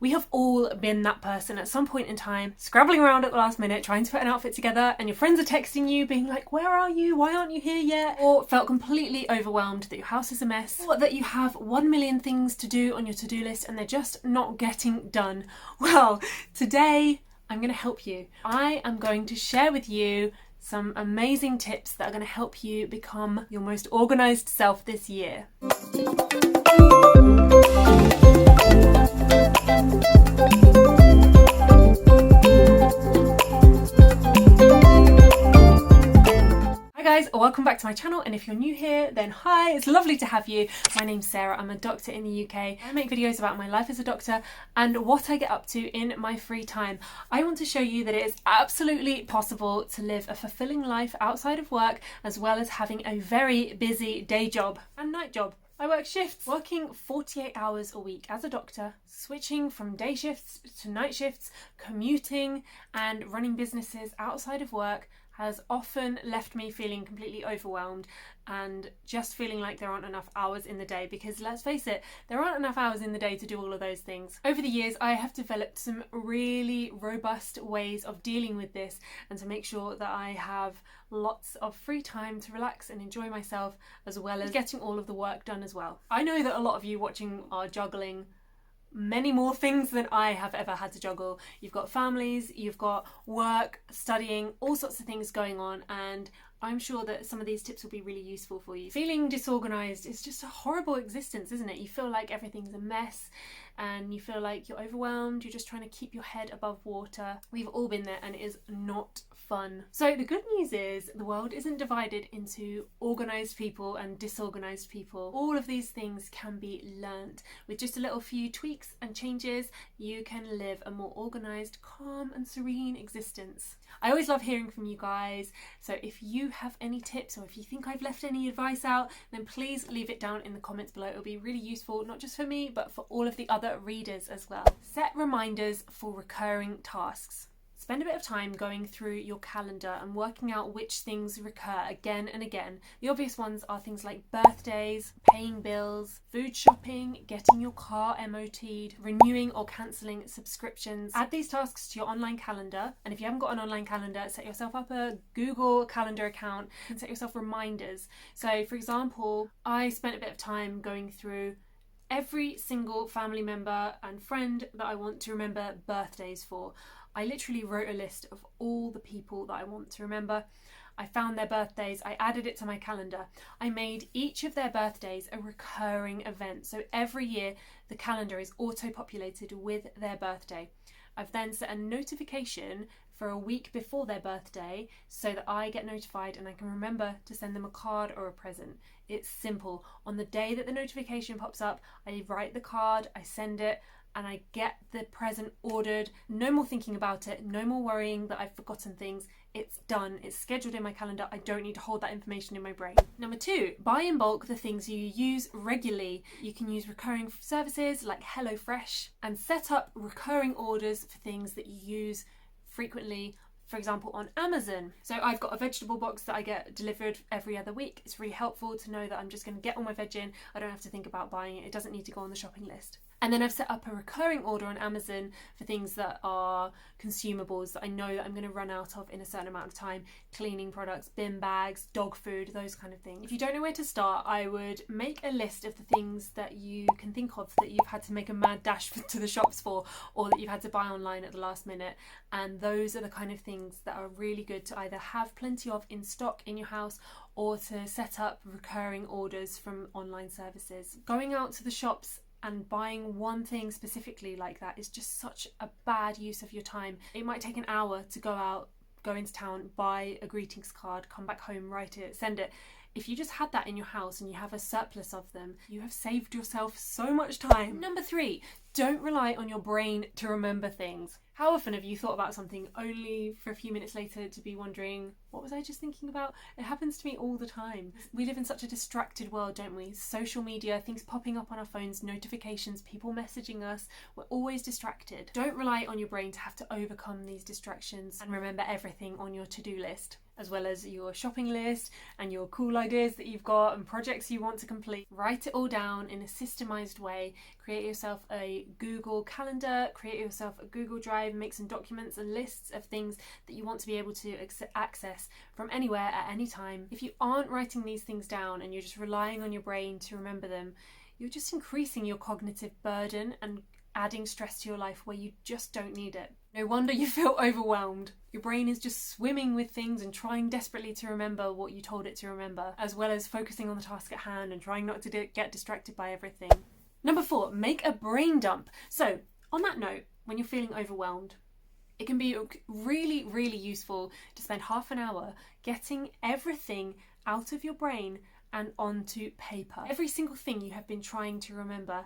We have all been that person at some point in time, scrabbling around at the last minute, trying to put an outfit together, and your friends are texting you, being like, where are you? Why aren't you here yet? Or felt completely overwhelmed that your house is a mess, or that you have 1 million things to do on your to-do list and they're just not getting done. Well, today I'm going to help you. I am going to share with you some amazing tips that are going to help you become your most organised self this year. Hi guys, welcome back to my channel, and if you're new here then hi, it's lovely to have you. My name's Sarah, I'm a doctor in the UK. I make videos about my life as a doctor and what I get up to in my free time. I want to show you that it is absolutely possible to live a fulfilling life outside of work, as well as having a very busy day job and night job. I work shifts, working 48 hours a week as a doctor, switching from day shifts to night shifts, commuting and running businesses outside of work has often left me feeling completely overwhelmed and just feeling like there aren't enough hours in the day, because let's face it, there aren't enough hours in the day to do all of those things. Over the years, I have developed some really robust ways of dealing with this and to make sure that I have lots of free time to relax and enjoy myself, as well as getting all of the work done as well. I know that a lot of you watching are juggling many more things than I have ever had to juggle. You've got families, you've got work, studying, all sorts of things going on, and I'm sure that some of these tips will be really useful for you. Feeling disorganised is just a horrible existence, isn't it? You feel like everything's a mess and you feel like you're overwhelmed, you're just trying to keep your head above water. We've all been there and it is not fun. So the good news is the world isn't divided into organised people and disorganised people. All of these things can be learnt. With just a little few tweaks and changes, you can live a more organised, calm and serene existence. I always love hearing from you guys, so if you have any tips or if you think I've left any advice out, then please leave it down in the comments below. It'll be really useful, not just for me, but for all of the other readers as well. Set reminders for recurring tasks. Spend a bit of time going through your calendar and working out which things recur again and again. The obvious ones are things like birthdays, paying bills, food shopping, getting your car MOT'd, renewing or cancelling subscriptions. Add these tasks to your online calendar, and if you haven't got an online calendar, set yourself up a Google Calendar account and set yourself reminders. So for example, I spent a bit of time going through every single family member and friend that I want to remember birthdays for. I literally wrote a list of all the people that I want to remember. I found their birthdays, I added it to my calendar. I made each of their birthdays a recurring event. So every year the calendar is auto-populated with their birthday. I've then set a notification for a week before their birthday so that I get notified and I can remember to send them a card or a present. It's simple. On the day that the notification pops up, I write the card, I send it, and I get the present ordered. No more thinking about it, no more worrying that I've forgotten things. It's done, it's scheduled in my calendar. I don't need to hold that information in my brain. Number 2, buy in bulk the things you use regularly. You can use recurring services like HelloFresh and set up recurring orders for things that you use frequently, for example on Amazon. So I've got a vegetable box that I get delivered every other week. It's really helpful to know that I'm just going to get all my veg in. I don't have to think about buying it. It doesn't need to go on the shopping list. And then I've set up a recurring order on Amazon for things that are consumables that I know that I'm going to run out of in a certain amount of time. Cleaning products, bin bags, dog food, those kind of things. If you don't know where to start, I would make a list of the things that you can think of that you've had to make a mad dash to the shops for, or that you've had to buy online at the last minute. And those are the kind of things that are really good to either have plenty of in stock in your house or to set up recurring orders from online services. Going out to the shops and buying one thing specifically like that is just such a bad use of your time. It might take an hour to go out, go into town, buy a greetings card, come back home, write it, send it. If you just had that in your house and you have a surplus of them, you have saved yourself so much time. Number 3, don't rely on your brain to remember things. How often have you thought about something only for a few minutes later to be wondering, what was I just thinking about? It happens to me all the time. We live in such a distracted world, don't we? Social media, things popping up on our phones, notifications, people messaging us. We're always distracted. Don't rely on your brain to have to overcome these distractions and remember everything on your to-do list. as well as your shopping list and your cool ideas that you've got and projects you want to complete. Write it all down in a systemized way. Create yourself a Google Calendar, create yourself a Google Drive, make some documents and lists of things that you want to be able to access from anywhere at any time. If you aren't writing these things down and you're just relying on your brain to remember them, you're just increasing your cognitive burden and adding stress to your life where you just don't need it. No wonder you feel overwhelmed. Your brain is just swimming with things and trying desperately to remember what you told it to remember, as well as focusing on the task at hand and trying not to get distracted by everything. Number 4, make a brain dump. So, on that note, when you're feeling overwhelmed, it can be really, really useful to spend half an hour getting everything out of your brain and onto paper. Every single thing you have been trying to remember,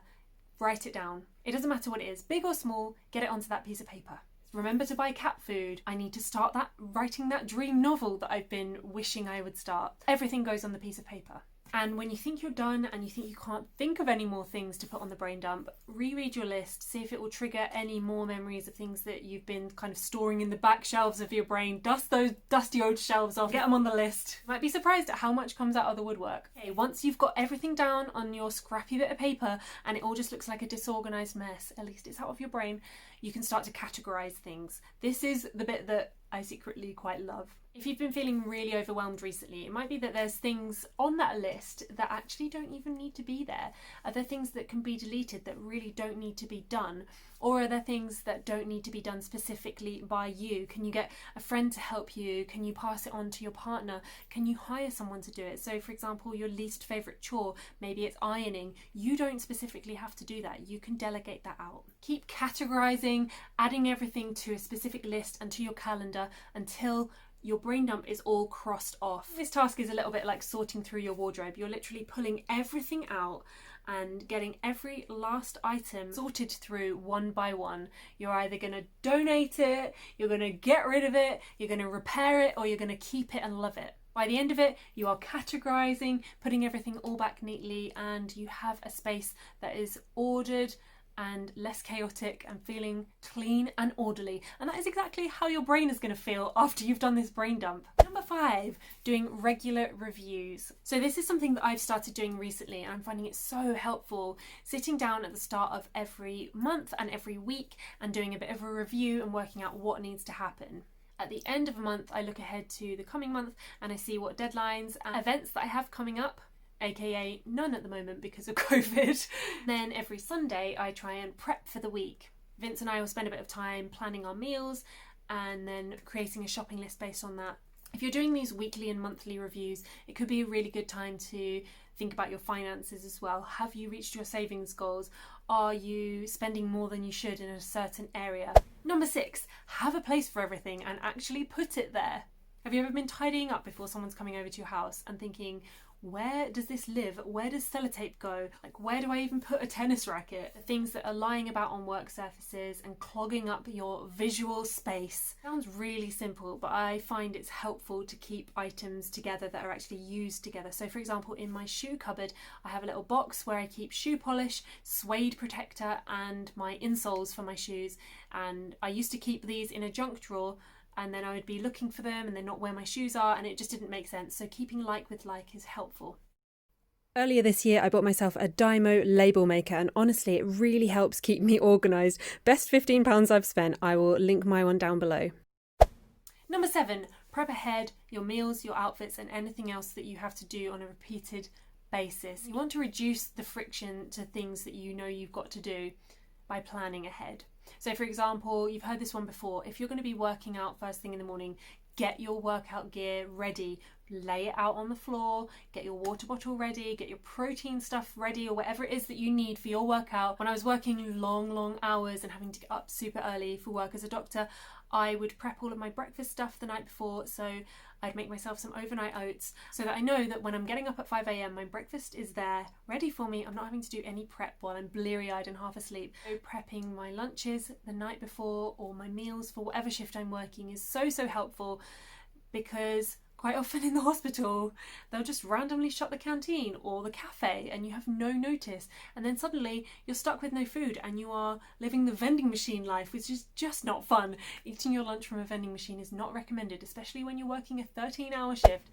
write it down. It doesn't matter what it is, big or small, get it onto that piece of paper. Remember to buy cat food. I need to start writing that dream novel that I've been wishing I would start. Everything goes on the piece of paper. And when you think you're done and you think you can't think of any more things to put on the brain dump, reread your list, see if it will trigger any more memories of things that you've been kind of storing in the back shelves of your brain. Dust those dusty old shelves off, get them on the list. You might be surprised at how much comes out of the woodwork. Okay, once you've got everything down on your scrappy bit of paper and it all just looks like a disorganized mess, at least it's out of your brain, you can start to categorize things. This is the bit that I secretly quite love. If you've been feeling really overwhelmed recently, it might be that there's things on that list that actually don't even need to be there. Are there things that can be deleted that really don't need to be done? Or are there things that don't need to be done specifically by you? Can you get a friend to help you? Can you pass it on to your partner? Can you hire someone to do it? So for example, your least favourite chore, maybe it's ironing. You don't specifically have to do that. You can delegate that out. Keep categorising, adding everything to a specific list and to your calendar until your brain dump is all crossed off. This task is a little bit like sorting through your wardrobe. You're literally pulling everything out and getting every last item sorted through one by one. You're either going to donate it, you're going to get rid of it, you're going to repair it, or you're going to keep it and love it. By the end of it, you are categorising, putting everything all back neatly, and you have a space that is ordered and less chaotic and feeling clean and orderly. And that is exactly how your brain is going to feel after you've done this brain dump. Number 5, doing regular reviews. So this is something that I've started doing recently and I'm finding it so helpful. Sitting down at the start of every month and every week and doing a bit of a review and working out what needs to happen. At the end of a month, I look ahead to the coming month and I see what deadlines and events that I have coming up, aka none at the moment because of COVID. Then every Sunday I try and prep for the week. Vince and I will spend a bit of time planning our meals and then creating a shopping list based on that. If you're doing these weekly and monthly reviews, it could be a really good time to think about your finances as well. Have you reached your savings goals? Are you spending more than you should in a certain area? Number 6, have a place for everything and actually put it there. Have you ever been tidying up before someone's coming over to your house and thinking, where does this live? Where does sellotape go? Like, where do I even put a tennis racket? The things that are lying about on work surfaces and clogging up your visual space. Sounds really simple, but I find it's helpful to keep items together that are actually used together. So for example, in my shoe cupboard, I have a little box where I keep shoe polish, suede protector, and my insoles for my shoes. And I used to keep these in a junk drawer, and then I would be looking for them and then not where my shoes are, and it just didn't make sense. So keeping like with like is helpful. Earlier this year, I bought myself a Dymo label maker, and honestly, it really helps keep me organised. Best £15 I've spent. I will link my one down below. Number 7, prep ahead your meals, your outfits, and anything else that you have to do on a repeated basis. You want to reduce the friction to things that you know you've got to do by planning ahead. So for example, you've heard this one before. If you're going to be working out first thing in the morning, get your workout gear ready, lay it out on the floor, get your water bottle ready, get your protein stuff ready, or whatever it is that you need for your workout. When I was working long hours and having to get up super early for work as a doctor, I would prep all of my breakfast stuff the night before. So I'd make myself some overnight oats so that I know that when I'm getting up at 5 a.m, my breakfast is there, ready for me. I'm not having to do any prep while I'm bleary-eyed and half asleep. So prepping my lunches the night before or my meals for whatever shift I'm working is so helpful, because Quite often in the hospital, they'll just randomly shut the canteen or the cafe and you have no notice. And then suddenly you're stuck with no food and you are living the vending machine life, which is just not fun. Eating your lunch from a vending machine is not recommended, especially when you're working a 13-hour shift.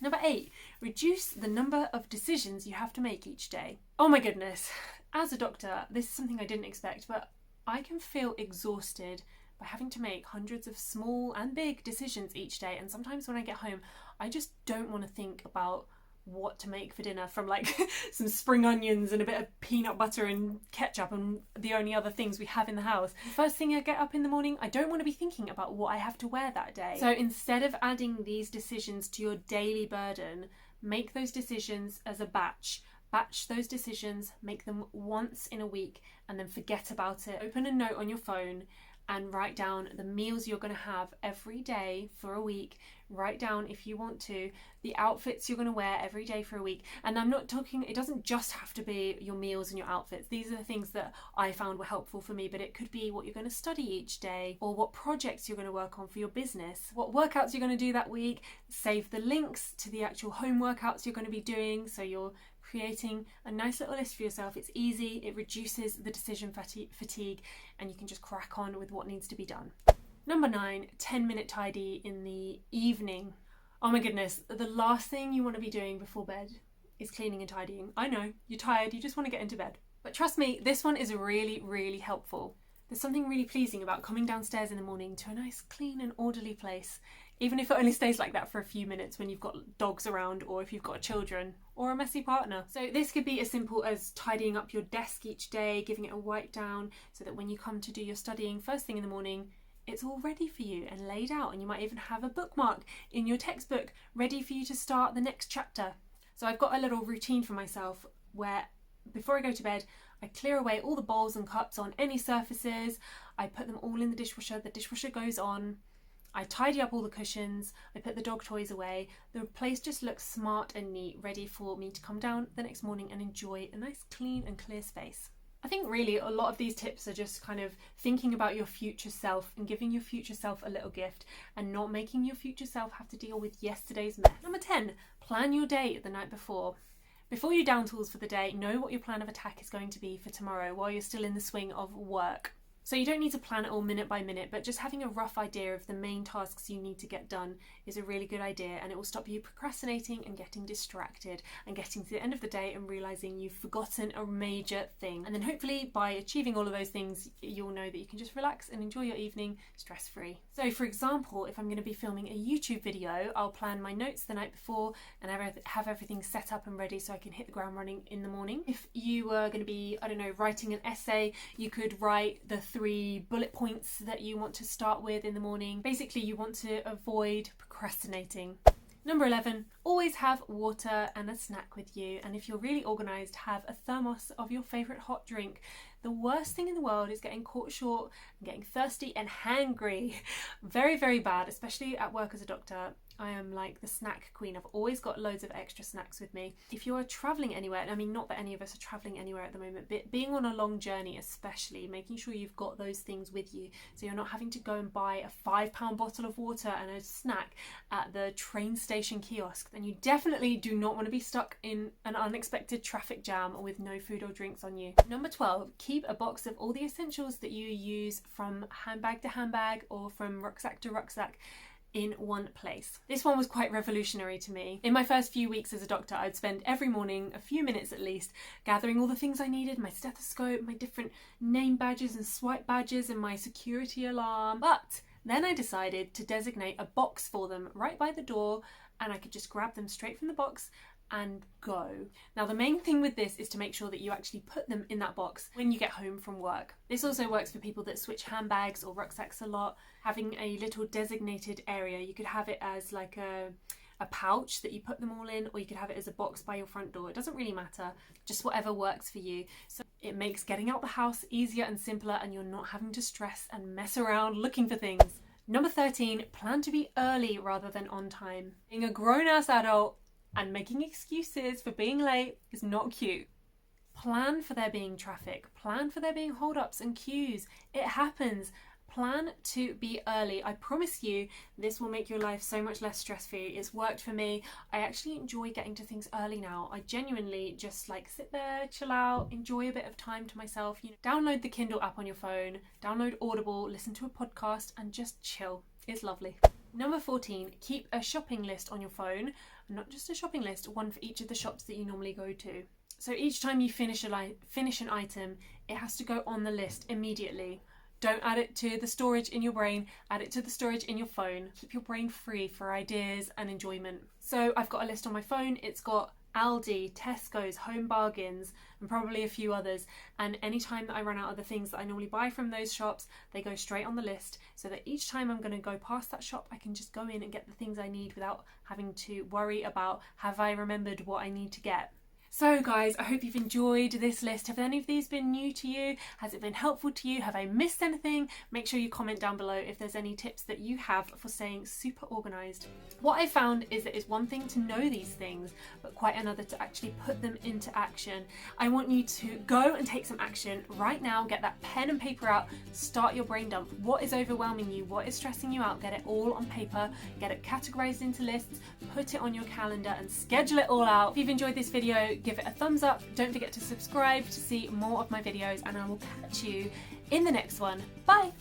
Number 8, reduce the number of decisions you have to make each day. Oh my goodness. As a doctor, this is something I didn't expect, but I can feel exhausted by having to make hundreds of small and big decisions each day. And sometimes when I get home, I just don't want to think about what to make for dinner, from like some spring onions and a bit of peanut butter and ketchup and the only other things we have in the house. First thing I get up in the morning, I don't want to be thinking about what I have to wear that day. So instead of adding these decisions to your daily burden, make those decisions as a batch. Batch those decisions, make them once in a week, and then forget about it. Open a note on your phone and write down the meals you're going to have every day for a week. Write down, if you want to, the outfits you're going to wear every day for a week. And I'm not talking, it doesn't just have to be your meals and your outfits. These are the things that I found were helpful for me, but it could be what you're going to study each day, or what projects you're going to work on for your business, what workouts you're going to do that week. Save the links to the actual home workouts you're going to be doing, so you're creating a nice little list for yourself. It's easy, it reduces the decision fatigue, and you can just crack on with what needs to be done. Number 9, 10-minute tidy in the evening. Oh my goodness, the last thing you want to be doing before bed is cleaning and tidying. I know, you're tired, you just want to get into bed. But trust me, this one is really, really helpful. There's something really pleasing about coming downstairs in the morning to a nice, clean and orderly place, even if it only stays like that for a few minutes when you've got dogs around, or if you've got children, or a messy partner. So this could be as simple as tidying up your desk each day, giving it a wipe down, so that when you come to do your studying first thing in the morning, it's all ready for you and laid out, and you might even have a bookmark in your textbook ready for you to start the next chapter. So I've got a little routine for myself where before I go to bed, I clear away all the bowls and cups on any surfaces. I put them all in the dishwasher goes on. I tidy up all the cushions, I put the dog toys away. The place just looks smart and neat, ready for me to come down the next morning and enjoy a nice clean and clear space. I think really a lot of these tips are just kind of thinking about your future self and giving your future self a little gift, and not making your future self have to deal with yesterday's mess. Number 10, plan your day the night before. Before you down tools for the day, know what your plan of attack is going to be for tomorrow while you're still in the swing of work. So you don't need to plan it all minute by minute, but just having a rough idea of the main tasks you need to get done is a really good idea, and it will stop you procrastinating and getting distracted and getting to the end of the day and realising you've forgotten a major thing. And then hopefully by achieving all of those things, you'll know that you can just relax and enjoy your evening stress-free. So for example, if I'm going to be filming a YouTube video, I'll plan my notes the night before and have everything set up and ready so I can hit the ground running in the morning. If you were going to be, I don't know, writing an essay, you could write the 3 bullet points that you want to start with in the morning. Basically, you want to avoid procrastinating. Number 11, always have water and a snack with you. And if you're really organised, have a thermos of your favourite hot drink. The worst thing in the world is getting caught short and getting thirsty and hangry. Very, very bad, especially at work as a doctor. I am like the snack queen. I've always got loads of extra snacks with me. If you are travelling anywhere, and I mean not that any of us are travelling anywhere at the moment, but being on a long journey especially, making sure you've got those things with you so you're not having to go and buy a £5 bottle of water and a snack at the train station kiosk, then you definitely do not want to be stuck in an unexpected traffic jam with no food or drinks on you. Number 12, keep a box of all the essentials that you use from handbag to handbag or from rucksack to rucksack in one place. This one was quite revolutionary to me. In my first few weeks as a doctor, I'd spend every morning, a few minutes at least, gathering all the things I needed, my stethoscope, my different name badges and swipe badges and my security alarm. But then I decided to designate a box for them right by the door, and I could just grab them straight from the box and go. Now the main thing with this is to make sure that you actually put them in that box when you get home from work. This also works for people that switch handbags or rucksacks a lot. Having a little designated area, you could have it as like a pouch that you put them all in, or you could have it as a box by your front door. It doesn't really matter, just whatever works for you. So it makes getting out the house easier and simpler, and you're not having to stress and mess around looking for things. Number 13, plan to be early rather than on time. Being a grown-ass adult and making excuses for being late is not cute. Plan for there being traffic. Plan for there being hold-ups and queues. It happens. Plan to be early. I promise you this will make your life so much less stress-free. It's worked for me. I actually enjoy getting to things early now. I genuinely just like sit there, chill out, enjoy a bit of time to myself. You know, download the Kindle app on your phone, download Audible, listen to a podcast and just chill. It's lovely. Number 14, keep a shopping list on your phone. Not just a shopping list, one for each of the shops that you normally go to. So each time you finish an item, it has to go on the list immediately. Don't add it to the storage in your brain, add it to the storage in your phone. Keep your brain free for ideas and enjoyment. So I've got a list on my phone. It's got Aldi, Tesco's, Home Bargains, and probably a few others. And anytime that I run out of the things that I normally buy from those shops, they go straight on the list so that each time I'm going to go past that shop, I can just go in and get the things I need without having to worry about, have I remembered what I need to get? So guys, I hope you've enjoyed this list. Have any of these been new to you? Has it been helpful to you? Have I missed anything? Make sure you comment down below if there's any tips that you have for staying super organised. What I found is that it's one thing to know these things, but quite another to actually put them into action. I want you to go and take some action right now. Get that pen and paper out, start your brain dump. What is overwhelming you? What is stressing you out? Get it all on paper, get it categorised into lists, put it on your calendar and schedule it all out. If you've enjoyed this video, give it a thumbs up. Don't forget to subscribe to see more of my videos and I will catch you in the next one. Bye!